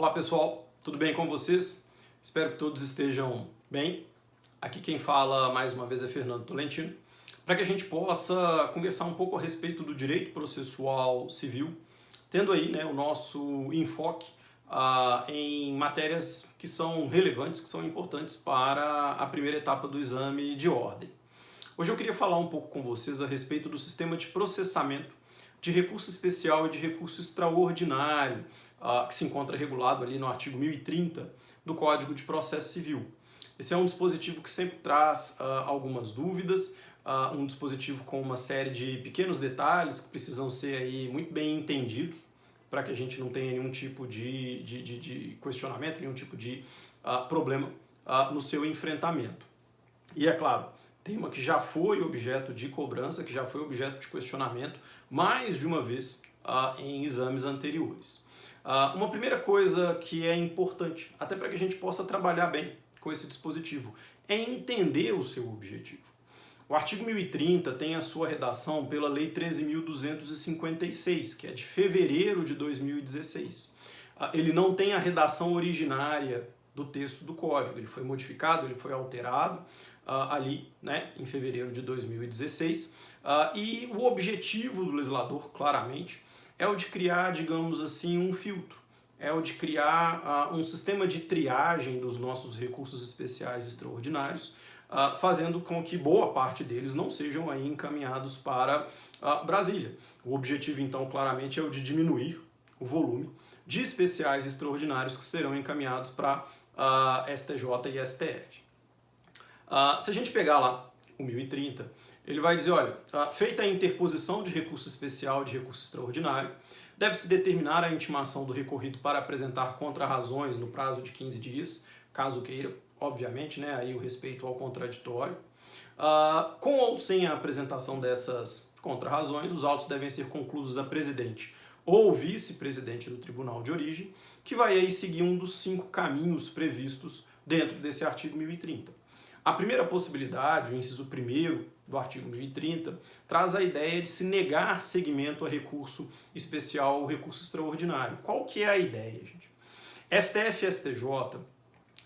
Olá pessoal, tudo bem com vocês? Espero que todos estejam bem. Aqui quem fala mais uma vez é Fernando Tolentino, para que a gente possa conversar um pouco a respeito do direito processual civil, tendo aí o nosso enfoque em matérias que são relevantes, que são importantes para a primeira etapa do exame de ordem. Hoje eu queria falar um pouco com vocês a respeito do sistema de processamento de recurso especial e de recurso extraordinário, que se encontra regulado ali no artigo 1030 do Código de Processo Civil. Esse é um dispositivo que sempre traz algumas dúvidas, um dispositivo com uma série de pequenos detalhes que precisam ser aí muito bem entendidos para que a gente não tenha nenhum tipo de questionamento, nenhum tipo de problema no seu enfrentamento. E é claro, tema que já foi objeto de cobrança, que já foi objeto de questionamento mais de uma vez em exames anteriores. Uma primeira coisa que é importante, até para que a gente possa trabalhar bem com esse dispositivo, é entender o seu objetivo. O artigo 1030 tem a sua redação pela Lei 13.256, que é de fevereiro de 2016. Ele não tem a redação originária do texto do Código, ele foi modificado, ele foi alterado ali em fevereiro de 2016, e o objetivo do legislador, claramente, é o de criar, digamos assim, um filtro, é o de criar um sistema de triagem dos nossos recursos especiais extraordinários, fazendo com que boa parte deles não sejam aí encaminhados para Brasília. O objetivo, então, claramente é o de diminuir o volume de especiais extraordinários que serão encaminhados para STJ e STF. Se a gente pegar lá o 1030, ele vai dizer, olha, feita a interposição de recurso especial de recurso extraordinário, deve-se determinar a intimação do recorrido para apresentar contrarrazões no prazo de 15 dias, caso queira, obviamente, aí o respeito ao contraditório. Com ou sem a apresentação dessas contrarrazões, os autos devem ser conclusos a presidente ou vice-presidente do tribunal de origem, que vai aí seguir um dos 5 caminhos previstos dentro desse artigo 1030. A primeira possibilidade, o inciso 1º do artigo 1030, traz a ideia de se negar seguimento a recurso especial ou recurso extraordinário. Qual que é a ideia, gente? STF e STJ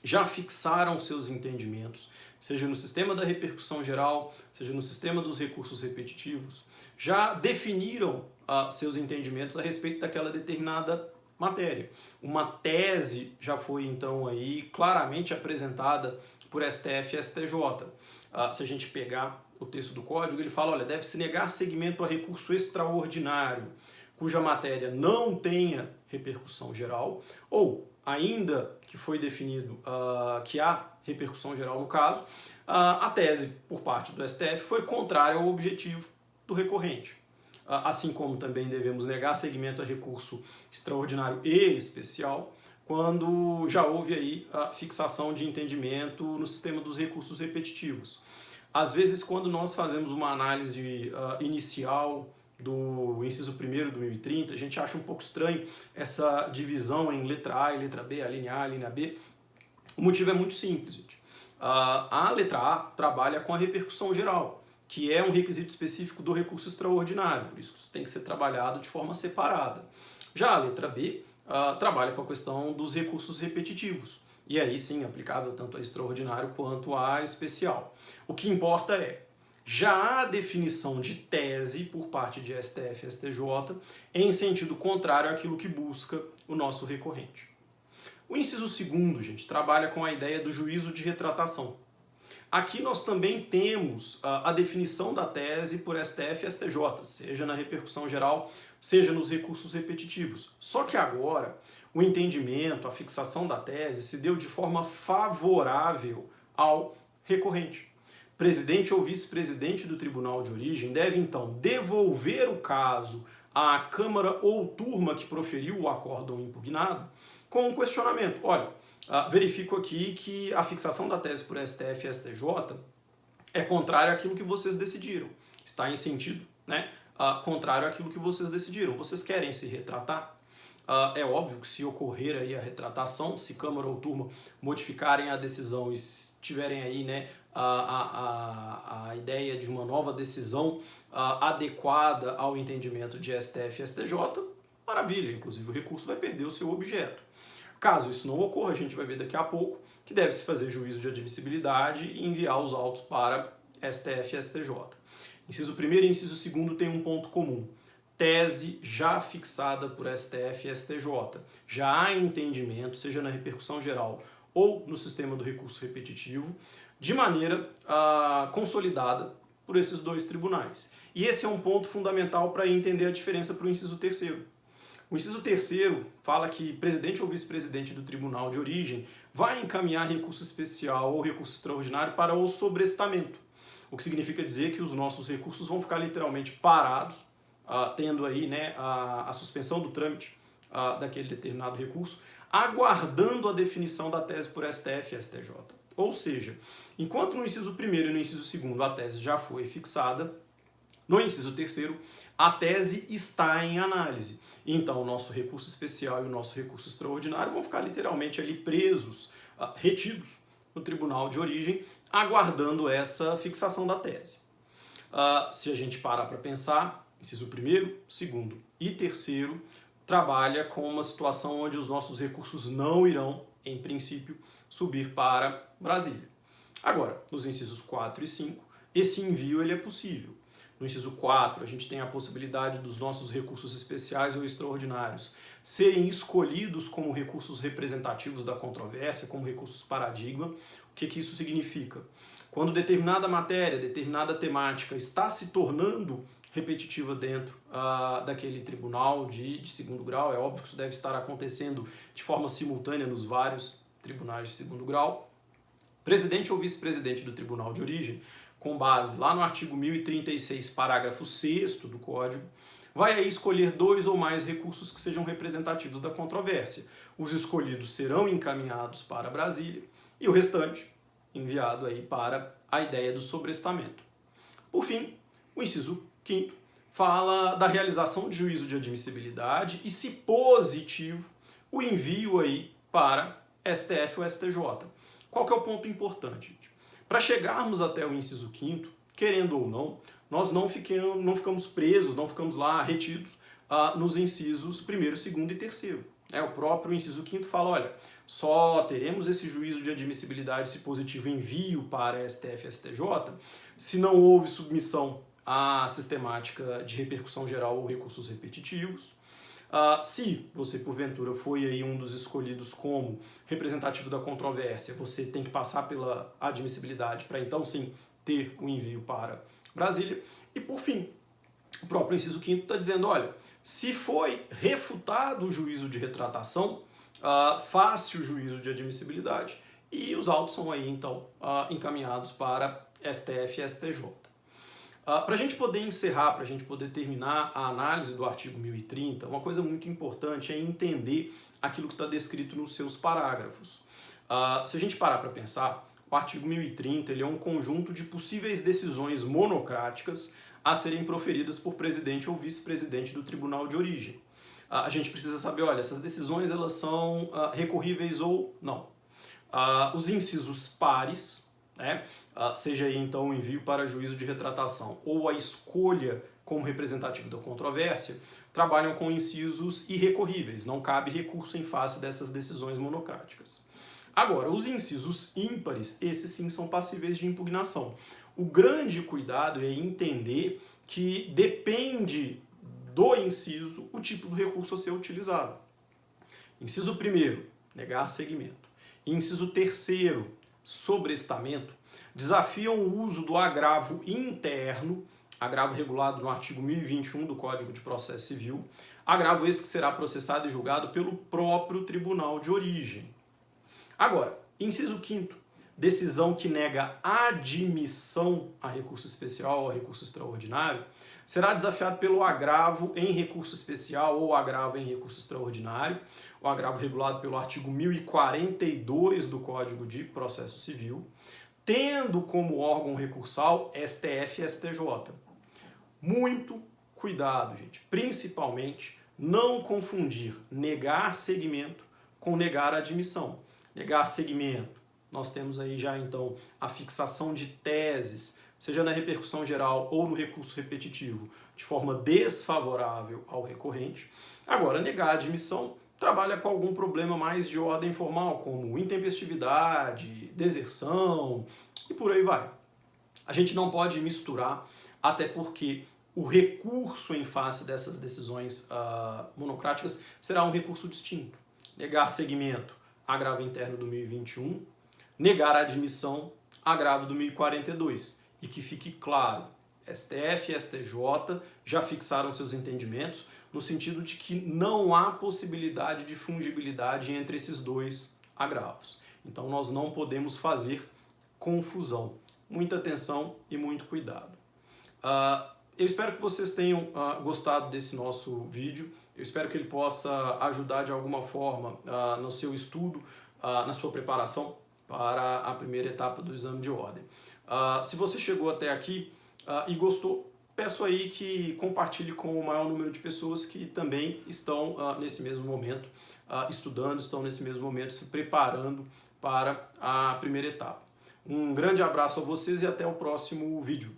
já fixaram seus entendimentos, seja no sistema da repercussão geral, seja no sistema dos recursos repetitivos, já definiram seus entendimentos a respeito daquela determinada matéria. Uma tese já foi, então, aí claramente apresentada por STF e STJ. Se a gente pegar o texto do Código, ele fala, olha, deve-se negar seguimento a recurso extraordinário, cuja matéria não tenha repercussão geral, ou, ainda que foi definido que há repercussão geral no caso, a tese por parte do STF foi contrária ao objetivo do recorrente. Assim como também devemos negar seguimento a recurso extraordinário e especial, quando já houve aí a fixação de entendimento no sistema dos recursos repetitivos. Às vezes, quando nós fazemos uma análise inicial do inciso 1º do 1030, a gente acha um pouco estranho essa divisão em letra A e letra B, a linha A e a linha B. O motivo é muito simples, gente. A letra A trabalha com a repercussão geral, que é um requisito específico do recurso extraordinário, por isso tem que ser trabalhado de forma separada. Já a letra B trabalha com a questão dos recursos repetitivos, e aí sim aplicável tanto a extraordinário quanto a especial. O que importa é, já há definição de tese por parte de STF e STJ em sentido contrário àquilo que busca o nosso recorrente. O inciso 2º, gente, trabalha com a ideia do juízo de retratação. Aqui nós também temos a definição da tese por STF e STJ, seja na repercussão geral, seja nos recursos repetitivos. Só que agora o entendimento, a fixação da tese se deu de forma favorável ao recorrente. Presidente ou vice-presidente do tribunal de origem deve então devolver o caso à Câmara ou turma que proferiu o acórdão impugnado com um questionamento. Olha, verifico aqui que a fixação da tese por STF e STJ é contrária àquilo que vocês decidiram. Está em sentido contrário àquilo que vocês decidiram. Vocês querem se retratar? É óbvio que se ocorrer aí a retratação, se Câmara ou turma modificarem a decisão e tiverem aí a ideia de uma nova decisão adequada ao entendimento de STF e STJ, maravilha, inclusive o recurso vai perder o seu objeto. Caso isso não ocorra, a gente vai ver daqui a pouco que deve-se fazer juízo de admissibilidade e enviar os autos para STF e STJ. Inciso 1º e inciso 2º tem um ponto comum. Tese já fixada por STF e STJ. Já há entendimento, seja na repercussão geral ou no sistema do recurso repetitivo, de maneira consolidada por esses dois tribunais. E esse é um ponto fundamental para entender a diferença para o inciso 3º. O inciso 3º fala que presidente ou vice-presidente do tribunal de origem vai encaminhar recurso especial ou recurso extraordinário para o sobrestamento, o que significa dizer que os nossos recursos vão ficar literalmente parados, tendo aí, né, a suspensão do trâmite daquele determinado recurso, aguardando a definição da tese por STF e STJ. Ou seja, enquanto no inciso 1º e no inciso 2º a tese já foi fixada, no inciso 3º a tese está em análise. Então o nosso recurso especial e o nosso recurso extraordinário vão ficar literalmente ali presos, retidos no tribunal de origem, aguardando essa fixação da tese. Se a gente parar para pensar, inciso 1º, 2º e 3º trabalha com uma situação onde os nossos recursos não irão, em princípio, subir para Brasília. Agora, nos incisos 4 e 5, esse envio ele é possível. No inciso 4, a gente tem a possibilidade dos nossos recursos especiais ou extraordinários serem escolhidos como recursos representativos da controvérsia, como recursos paradigma. O que isso significa? Quando determinada matéria, determinada temática está se tornando repetitiva dentro daquele tribunal de 2º grau, é óbvio que isso deve estar acontecendo de forma simultânea nos vários tribunais de 2º grau, presidente ou vice-presidente do tribunal de origem, com base lá no artigo 1036, parágrafo 6º do Código, vai aí escolher 2 ou mais recursos que sejam representativos da controvérsia. Os escolhidos serão encaminhados para Brasília e o restante enviado aí para a ideia do sobrestamento. Por fim, o inciso 5º fala da realização de juízo de admissibilidade e, se positivo, o envio aí para STF ou STJ. Qual que é o ponto importante, gente? Para chegarmos até o inciso 5º, querendo ou não, nós não ficamos presos, não ficamos lá retidos nos incisos 1º, 2º e 3º. O próprio inciso 5º fala, olha, só teremos esse juízo de admissibilidade se positivo envio para STF e STJ se não houve submissão à sistemática de repercussão geral ou recursos repetitivos. Se você, porventura, foi aí um dos escolhidos como representativo da controvérsia, você tem que passar pela admissibilidade para, então, sim, ter o envio para Brasília. E, por fim, o próprio inciso 5º está dizendo, olha, se foi refutado o juízo de retratação, faz-se o juízo de admissibilidade e os autos são aí, então, encaminhados para STF e STJ. Para a gente poder encerrar, para a gente poder terminar a análise do artigo 1030, uma coisa muito importante é entender aquilo que está descrito nos seus parágrafos. Se a gente parar para pensar, o artigo 1030 ele é um conjunto de possíveis decisões monocráticas a serem proferidas por presidente ou vice-presidente do tribunal de origem. A gente precisa saber, olha, essas decisões elas são recorríveis ou não. Os incisos pares, né, seja aí então o envio para juízo de retratação ou a escolha como representativo da controvérsia, trabalham com incisos irrecorríveis, não cabe recurso em face dessas decisões monocráticas. Agora, os incisos ímpares, esses sim são passíveis de impugnação. O grande cuidado é entender que depende do inciso o tipo do recurso a ser utilizado. Inciso 1º, negar seguimento. Inciso 3º, sobrestamento, desafiam o uso do agravo interno, agravo regulado no artigo 1021 do Código de Processo Civil, agravo esse que será processado e julgado pelo próprio tribunal de origem. Agora, inciso 5º, decisão que nega admissão a recurso especial ou a recurso extraordinário, será desafiado pelo agravo em recurso especial ou agravo em recurso extraordinário, o agravo regulado pelo artigo 1042 do Código de Processo Civil, tendo como órgão recursal STF e STJ. Muito cuidado, gente. Principalmente, não confundir negar seguimento com negar admissão. Negar seguimento, nós temos aí já então a fixação de teses, seja na repercussão geral ou no recurso repetitivo, de forma desfavorável ao recorrente. Agora, negar admissão trabalha com algum problema mais de ordem formal, como intempestividade, deserção e por aí vai. A gente não pode misturar, até porque o recurso em face dessas decisões monocráticas será um recurso distinto. Negar segmento, agravo interno do 1021, negar a admissão, agravo do 1042. E que fique claro, STF e STJ já fixaram seus entendimentos no sentido de que não há possibilidade de fungibilidade entre esses dois agravos. Então nós não podemos fazer confusão. Muita atenção e muito cuidado. Eu espero que vocês tenham gostado desse nosso vídeo. Eu espero que ele possa ajudar de alguma forma no seu estudo, na sua preparação para a primeira etapa do exame de ordem. Se você chegou até aqui e gostou, peço aí que compartilhe com o maior número de pessoas que também estão nesse mesmo momento estudando, estão nesse mesmo momento se preparando para a primeira etapa. Um grande abraço a vocês e até o próximo vídeo.